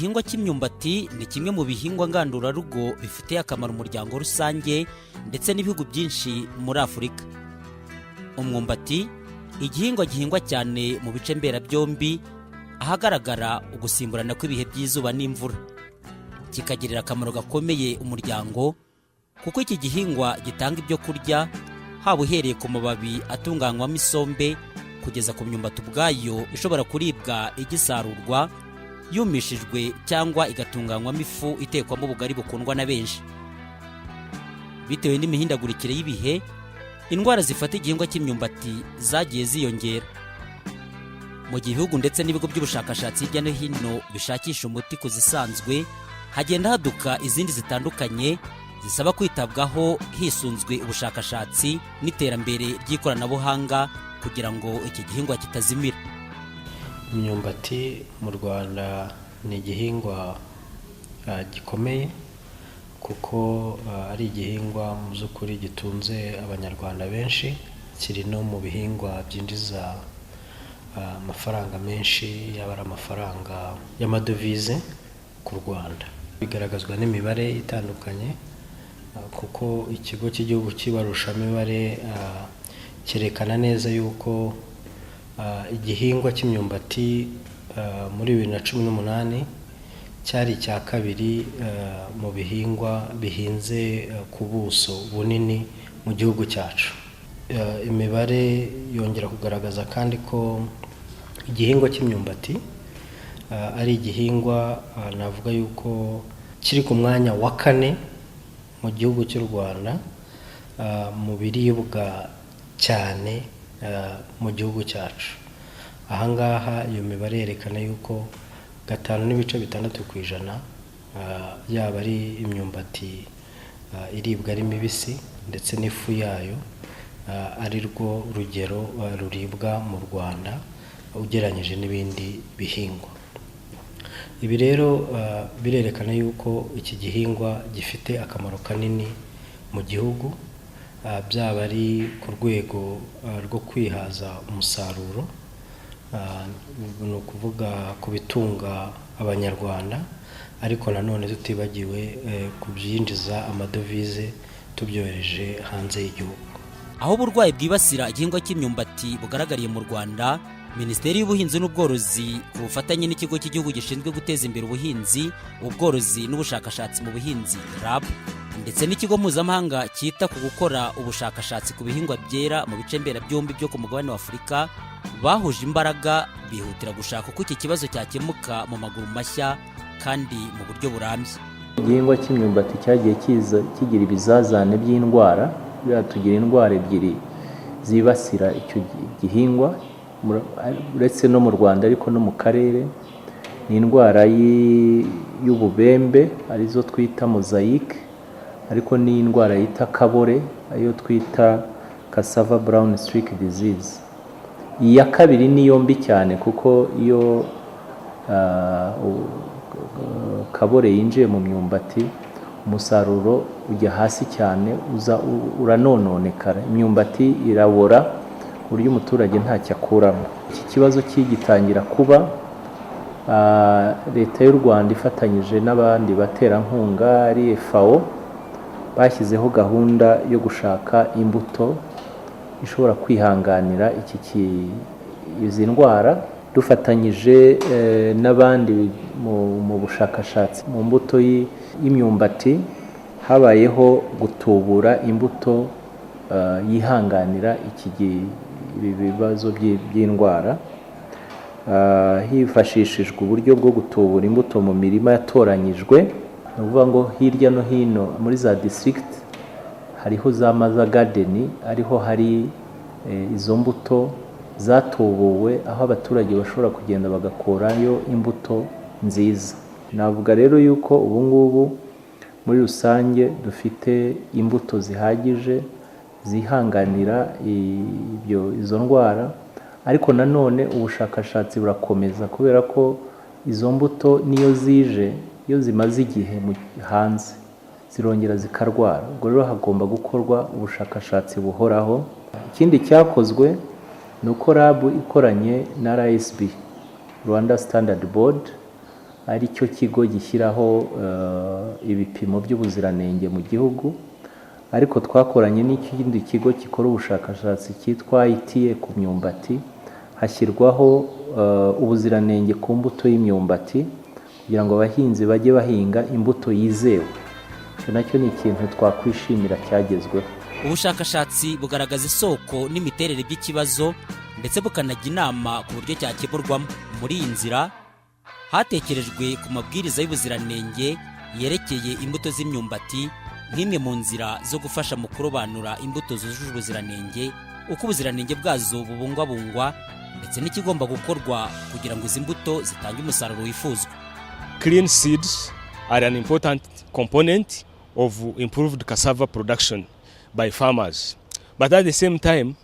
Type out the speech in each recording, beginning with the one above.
Igihingwa cy'imyumbati ni kimwe mu bihingwa ngandurarugo bifitiye akamaro umuryango rusange ndetse n'ibihugu byinshi muri Afurika. Umwumbati igihingwa gihingwa cyane mu bice mberabyombi ahagaragara ugusimburana kw'ibihe by'izuba n'imvura. Kikagirira akamaro gakomeye umuryango kuko iki gihingwa gitanga ibyo kurya haba uhereye ku mababi atunganywamo isombe kugeza ku myumbati ubwayo ishobora kuribwa igisarurwa, yumishijwe cyangwa igatunganywamo ifu itekwamo ubugari bukundwa na benshi. Bitewe n'imihindagurikire y'ibihe, indwara zifata igihingwa cy'imyumbati zagiye ziyongera. Mu gihugu ndetse n'ibigo by'ubushakashatsi hirya no hino bishakisha umuti ku zisanzwe, hagenda haduka izindi zitandukanye zisaba kwitabwaho hisunzwe ubushakashatsi n'iterambere ry'ikoranabuhanga kugira ngo iki gihingwa kitazimira. Imyumbati mu Rwanda ni igihingwa gikomeye kuko ari igihingwa mu by'ukuri gitunze abanyarwanda benshi, kiri no mu bihingwa byinjiza amafaranga menshi, yaba ari amafaranga y'amadovize ku Rwanda. Bigaragazwa n'imibare itandukanye kuko ikigo cy'igihugu cy'ibarushamibare cyerekana neza yuko igihingwa cy'imyumbati muri 2018 cyari icya kabiri mu bihingwa bihinze ku buso bunini mu gihugu cyacu. Imibare yongera kugaragaza kandi ko igihingwa cy'imyumbati ari igihingwa navuga yuko kiri ku mwanya wa 4 mu gihugu cy'u Rwanda mu biribwa cyane mu gihugu cyacu. Ahangaha iyo mibare yerekana yuko 5.6% yaba ari imyumbati iribwa ari mibisi ndetse n'ifu yayo ari rwo rugero ruribwa mu Rwanda ugereranyije n'ibindi bihingwa. Ibi rero birerekana yuko iki gihingwa gifite akamaro kanini mu gihugu, byaba ari ku rwego rwo kwihaza umusaruro, ni ukuvuga ku bitunga abanyarwanda, ariko nanone tutibagiwe ku byinjiza amadovize tubyohereje hanze y'igihugu. Aho uburwayi bwibasira igihingwa cy'imyumbati bugaragariye mu Rwanda, Minisiteri y'Ubuhinzi n'Ubworozi ku bufatanye n'ikigo cy'igihugu gishinzwe guteza imbere ubuhinzi, ubworozi n'ubushakashatsi mu buhinzi RAB, ndetse n'ikigo mpuzamahanga cyita ku gukora ubushakashatsi ku bihingwa byera mu bice mberabyombi byo ku mugabane wa Afurika, bahuje imbaraga bihutira gushaka uko iki kibazo cyakemuka mu maguru mashya kandi mu buryo burambye. Igihingwa cy'imyumbati cyagiye kigira ibizazane by'indwara, tugira indwara ebyiri zibasira icyo gihingwa uretse no mu Rwanda ariko no mu karere. Ni indwara y'ububembe arizo twita mosaic, ariko ni indwara yita kabore ayo twita cassava brown streak disease. Iya kabiri ni yombi cyane kuko iyo kabore yinjiye mu myumbati umusaruro ujya hasi cyane, uranononekara, imyumbati irabora ku buryo umuturage ntacyo akuramo. Iki kibazo kigitangira kuba, leta y'u Rwanda ifatanyije n'abandi baterankunga ari FAO bashyizeho gahunda yo gushaka imbuto ishobora kwihanganira izi ndwara, dufatanyije n'abandi mu bushakashatsi mu mbuto y'imyumbati. Habayeho gutubura imbuto yihanganira ibi bibazo by'indwara, hifashishijwe uburyo bwo gutubura imbuto mu mirima yatoranyijwe. Ni ukuvuga ngo hirya no hino muri za district hariho za maza garden, ariho hari izo mbuto zatubuwe, aho abaturage bashobora kugenda bagakurayo imbuto nziza. Navuga rero yuko ubu ngubu muri rusange dufite imbuto zihagije zihanganira izo ndwara, ariko nanone ubushakashatsi burakomeza kubera ko izo mbuto niyo zije, iyo zimaze igihe hanze zirongera zikarwara. Ubwo rero hagomba gukorwa ubushakashatsi buhoraho. Ikindi cyakozwe ni uko RAB ikoranye na RSB, Rwanda Standard Board, ari cyo kigo gishyiraho ibipimo by'ubuziranenge mu gihugu, ariko twakoranye n'ikindi kigo gikora ubushakashatsi cyitwa ITA ku myumbati, hashyirwaho ubuziranenge ku mbuto y'imyumbati kugira ngo abahinzi bajye bahinga imbuto yizewe. Icyo nacyo ni ikintu twakwishimira cyagezweho. Ubushakashatsi bugaragaza isoko n'imiterere by'ikibazo ndetse bukanajya inama ku buryo cyakemurwamo. Muri iyi nzira hatekerejwe ku mabwiriza y'ubuziranenge yerekeye imbuto z'imyumbati nk'imwe mu nzira zo gufasha mu kurobanura imbuto zujuje ubuziranenge, uko ubuziranenge bwazo bubungwabungwa ndetse n'ikigomba gukorwa kugira ngo izi mbuto zitange umusaruro wifuzwa. Clean seeds are an important component of improved cassava production by farmers. But at the same time,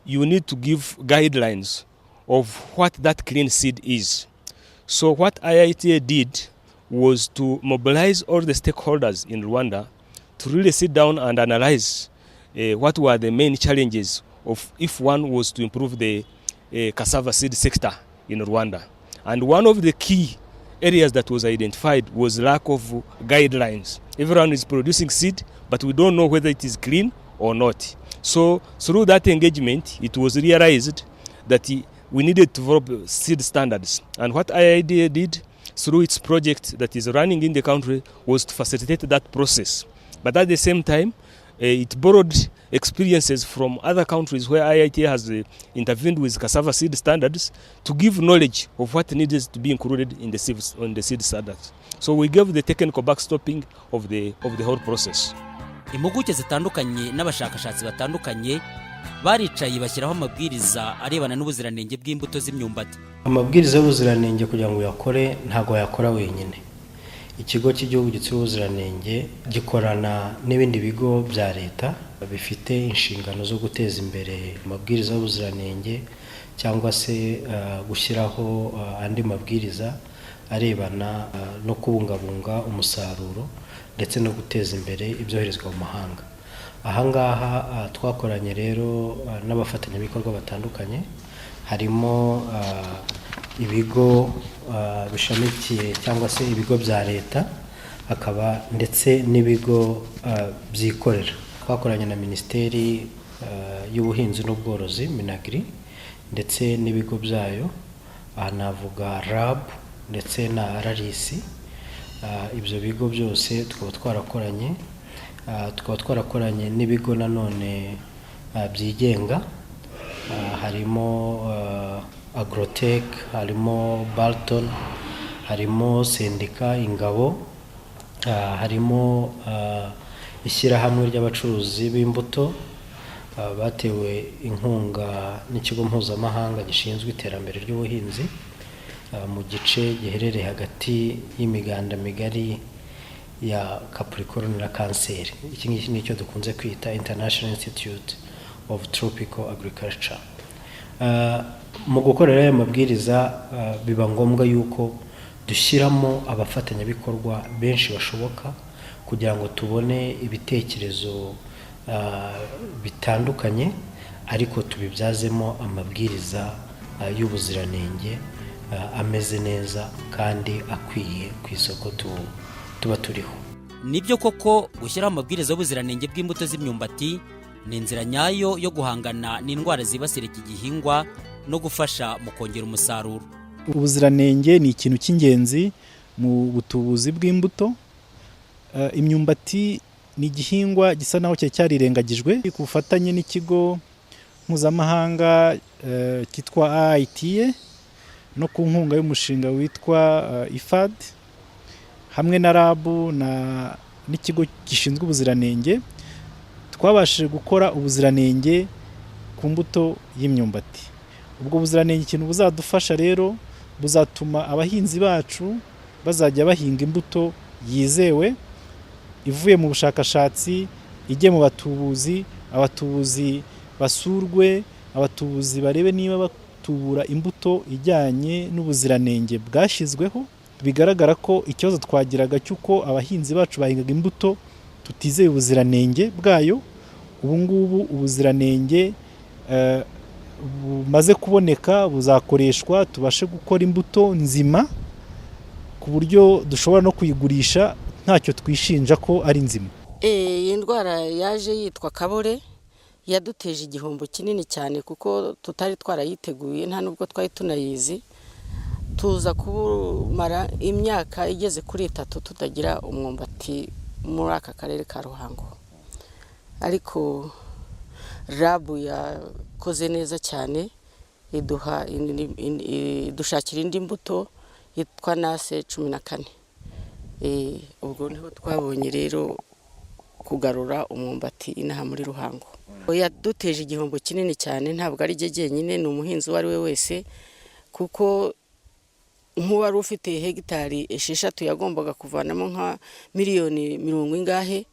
you need to give guidelines of what that clean seed is. So what IITA did was to mobilize all the stakeholders in Rwanda to really sit down and analyze what were the main challenges of if one was to improve the cassava seed sector in Rwanda. And one of the key areas that was identified was lack of guidelines. Everyone is producing seed, but we don't know whether it is clean or not. So through that engagement, it was realized that we needed to develop seed standards. And what IITA did through its project that is running in the country was to facilitate that process. But at the same time, it borrowed experiences from other countries where IITA has intervened with cassava seed standards to give knowledge of what needs to be included in the seed standards. So we gave the technical backstopping of the whole process. Impuguke zitandukanye n'abashakashatsi batandukanye baricaye bashyiraho amabwiriza arebana n'ubuziranenge bw'imbuto z'imyumbati. Amabwiriza y'ubuziranenge kugira ngo yakore ntago yakora wenyine. Ikigo cy'igihugu gitsura ubuziranenge gikorana n'ibindi bigo bya leta bifite inshingano zo guteza imbere amabwiriza y'ubuziranenge cyangwa se gushyiraho andi mabwiriza arebana no kubungabunga umusaruro ndetse no guteza imbere ibyoherezwa mu mahanga. Ahangaha twakoranye rero n'abafatanyabikorwa batandukanye, harimo ibigo bishamikiye cyangwa se ibigo bya leta, hakaba ndetse n'ibigo byikorera. Twakoranye na Minisiteri y'Ubuhinzi n'Ubworozi Minagri ndetse n'ibigo byayo, navuga RAB ndetse na RRC. Ibyo bigo byose tukaba twarakoranye n'ibigo nanone byigenga, harimo Agrotech, harimo Balton, harimo Sendika Ingabo, harimo ishyirahamwe ry'abacuruzi b'imbuto batewe inkunga n'ikigo mpuzamahanga gishinzwe iterambere ry'ubuhinzi mu gice giherereye hagati y'imiganda migari ya Capricorn na Kanseri. Iki ngiki nicyo dukunze kwita International Institute of Tropical Agriculture. Mu gukorera aya mabwiriza biba ngombwa yuko dushyiramo abafatanyabikorwa benshi bashoboka kugira ngo tubone ibitekerezo bitandukanye, ariko tubibyazemo amabwiriza y'ubuziranenge ameze neza kandi akwiye ku isoko tuba turiho. Nibyo koko gushyiraho amabwiriza y'ubuziranenge bw'imbuto z'imyumbati ni inzira nyayo yo guhangana n'indwara zibasira iki gihingwa no gufasha mu kongera umusaruro. Ubuziranenge ni ikintu cy'ingenzi mu butubuzi bw'imbuto. Imyumbati ni igihingwa gisa naho cyarirengagijwe. Ku bufatanye n'ikigo mpuzamahanga cyitwa IITA no ku nkunga y'umushinga witwa IFAD hamwe na RAB n'ikigo gishinzwe ubuziranenge, twabashije gukora ubuziranenge ku mbuto y'imyumbati. Ubwo buziranenge ikintu buzadufasha rero, buzatuma abahinzi bacu bazajya bahinga imbuto yizewe ivuye mu bushakashatsi, ijye mu batubuzi, abatubuzi basurwe, abatubuzi barebe niba batubura imbuto ijyanye n'ubuziranenge bwashyizweho. Bigaragara ko ikibazo twagiraga cy'uko abahinzi bacu bahingaga imbuto tutizeye ubuziranenge bwayo, ubu ngubu ubuziranenge bumaze kuboneka buzakoreshwa tubashe gukora imbuto nzima ku buryo dushobora no kuyigurisha ntacyo twishinja ko ari nzima. Iyi ndwara yaje yitwa kabore yaduteje igihombo kinini cyane kuko tutari twarayiteguye nta nubwo twari tunayizi, tuza kumara imyaka igeze kuri 3 tutagira umwumbati muri aka karere ka Ruhango. Ariko rabu yakoze neza cyane idushakira indi mbuto yitwa nase 14. Ubwo niho twabonye rero kugarura umwumbati inaha muri Ruhango. Yaduteje igihombo kinini cyane, ntabwo ari jyenyine, ni umuhinzi wari we wese, kuko nk'uwari ufite hegitari 6 yagombaga kuvanamo nka miliyoni 70 ingahe,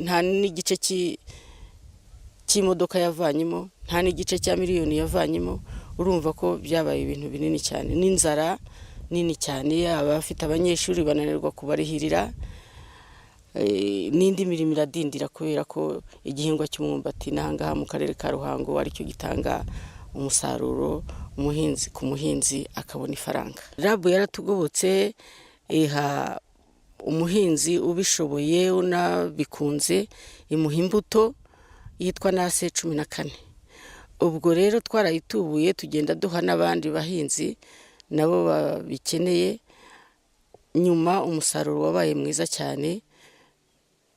nta n'igice cy'imodoka yavanyemo, nta n'igice cya miliyoni yavanyemo. Urumva ko byabaye ibintu binini cyane, n'inzara nini cyane, abafite abanyeshuri bananirwa kubarihirira, n'indi mirimo iradindira kubera ko igihingwa cy'umwumbati n'ahangaha mu karere ka Ruhango aricyo gitanga umusaruro umuhinzi ku muhinzi akabona ifaranga. Rabu yaratugobotse iha umuhinzi ubishoboye unabikunze imuha imbuto yitwa nase 14. Ubwo rero twarayitubuye tugenda duha n'abandi bahinzi nabo babikeneye. Nyuma umusaruro wabaye mwiza cyane,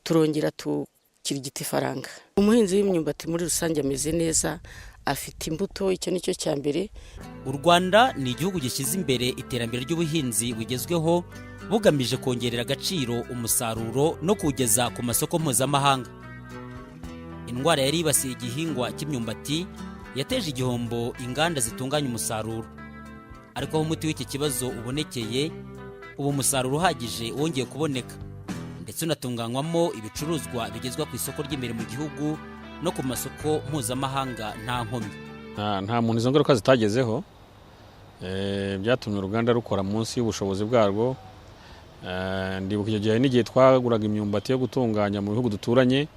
turongera tukirigita ifaranga. Umuhinzi w'imyumbati muri rusange ameze neza, afite imbuto, icyo nicyo cya mbere. U Rwanda ni igihugu gishyize imbere iterambere ry'ubuhinzi bugezweho bugamije kongerera agaciro umusaruro no kugeza ku masoko mpuzamahanga. Indwara yari ibasiye igihingwa cy'imyumbati yateje igihombo inganda zitunganya umusaruro, ariko aho umuti w'iki kibazo ubonekeye, ubu umusaruro uhagije wongeye kuboneka ndetse unatunganywamo ibicuruzwa bigezwa ku isoko ry'imbere mu gihugu no ku masoko mpuzamahanga nta nkomyi. Nta muntu izo ngaruka zitagezeho, byatumye uruganda rukora munsi y'ubushobozi bwarwo. Ndibuka icyo gihe n'igihe twaguraga imyumbati yo gutunganya mu bihugu duturanye,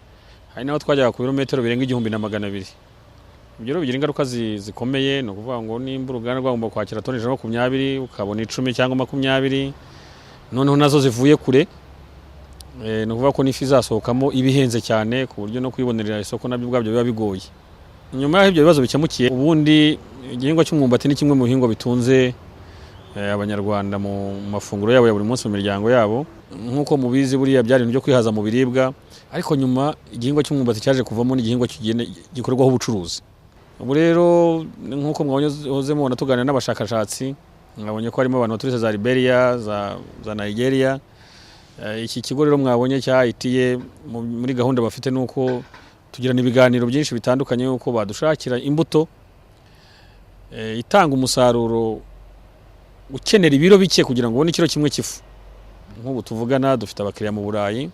hari naho twajyaga ku birometero birenga 1200. Ibyo rero bigira ingaruka zikomeye, no kuvuga ngo nimba uruganda rwagomba kwakira toni 20 ukabona 10 cyangwa 20, noneho nazo zivuye kure, no kuvuga ko n'ifi zasohokamo ibihenze cyane ku buryo no kwibonerera isoko nabyo bwabyo biba bigoye. Nyuma y'ibyo bibazo bikemukiye, ubundi igihingwa cy'umwumbati ni kimwe mu bihingwa bitunze abanyarwanda mu mafunguro yabo ya buri munsi mu miryango yabo. Nk'uko mubizi buriya byari ibintu byo kwihaza mu biribwa, ariko nyuma igihingwa cy'umwumbati cyaje kuvamo n'igihingwa gikorerwaho ubucuruzi. Ubu rero nk'uko mwahoze mubona tuganira n'abashakashatsi, mwabonye ko harimo abantu baturutse za Liberia, za Nigeria. Iki kigo rero mwabonye cyahitiye muri gahunda bafite nuko tugirana ibiganiro byinshi bitandukanye yuko badushakira imbuto itanga umusaruro ukenera ibiro bike kugira ngo ubone ikiro kimwe cy'ifu. Nk'ubu tuvugana dufite abakiriya mu Burayi,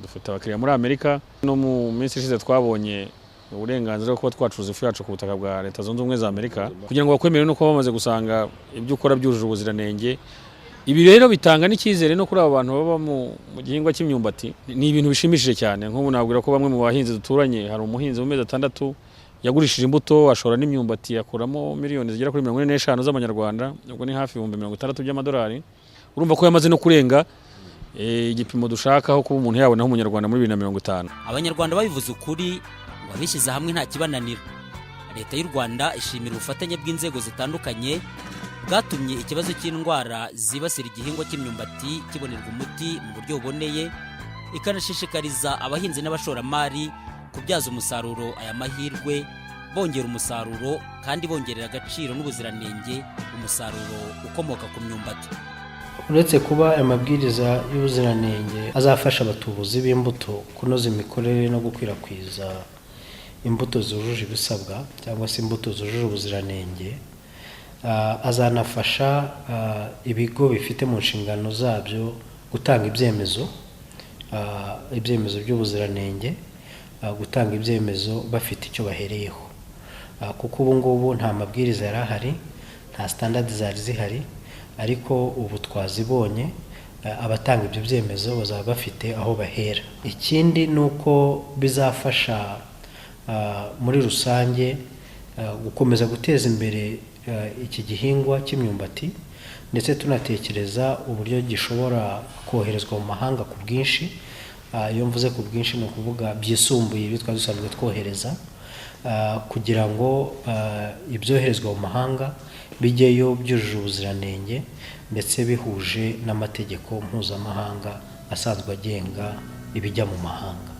dufite abakiriya muri Amerika. No mu minsi ishize twabonye uburenganzira bwo kuba twacuruza ifu yacu ku butaka bwa Leta Zunze Ubumwe za Amerika, kugira ngo bakwemerere no kuba bamaze gusanga ibyo ukora byujuje ubuziranenge. Ibi rero bitanga n'icyizere no kuri abo bantu baba mu gihingwa cy'imyumbati. Ni ibintu bishimishije cyane. Nk'ubu nabwira ko bamwe mu bahinzi duturanye, hari umuhinzi mu mezi 6 yagurishije imbuto, ashora n'imyumbati, yakuramo miliyoni zigera kuri 45 z'amanyarwanda, ubwo ni hafi 60,000 by'amadolari. Urumva ko yamaze no kurenga igipimo dushakaho kuba umuntu yabonaho umunyarwanda muri 2050. Abanyarwanda babivuze ukuri, babishyize hamwe nta kibananira. Leta y'u Rwanda ishimira ubufatanye bw'inzego zitandukanye bwatumye ikibazo cy'indwara zibasira igihingwa cy'imyumbati kibonerwa umuti mu buryo buboneye, ikanashishikariza abahinzi n'abashoramari kubyaza umusaruro aya mahirwe, bongera umusaruro kandi bongerera agaciro n'ubuziranenge umusaruro ukomoka ku myumbati. Uretse kuba amabwiriza y'ubuziranenge azafasha abatubuzi b'imbuto kunoza imikorere no gukwirakwiza imbuto zujuje ibisabwa cyangwa se imbuto zujuje ubuziranenge, azanafasha ibigo bifite mu nshingano zabyo gutanga ibyemezo by'ubuziranenge, gutanga ibyemezo bafite icyo bahereyeho, kuko ubu ngubu nta mabwiriza yari ahari, nta standard zari zihari, ariko ubu twazibonye. Abatanga ibyo byemezo bazaba bafite aho bahera. Ikindi ni uko bizafasha muri rusange gukomeza guteza imbere iki gihingwa cy'imyumbati ndetse tunatekereza uburyo gishobora koherezwa mu mahanga ku bwinshi. Iyo mvuze ku bwinshi ni ukuvuga byisumbuye ibyo twari dusanzwe twohereza, kugira ngo ibyoherezwa mu mahanga bijyeyo byujuje ubuziranenge ndetse bihuje n'amategeko mpuzamahanga asanzwe agenga ibijya mu mahanga.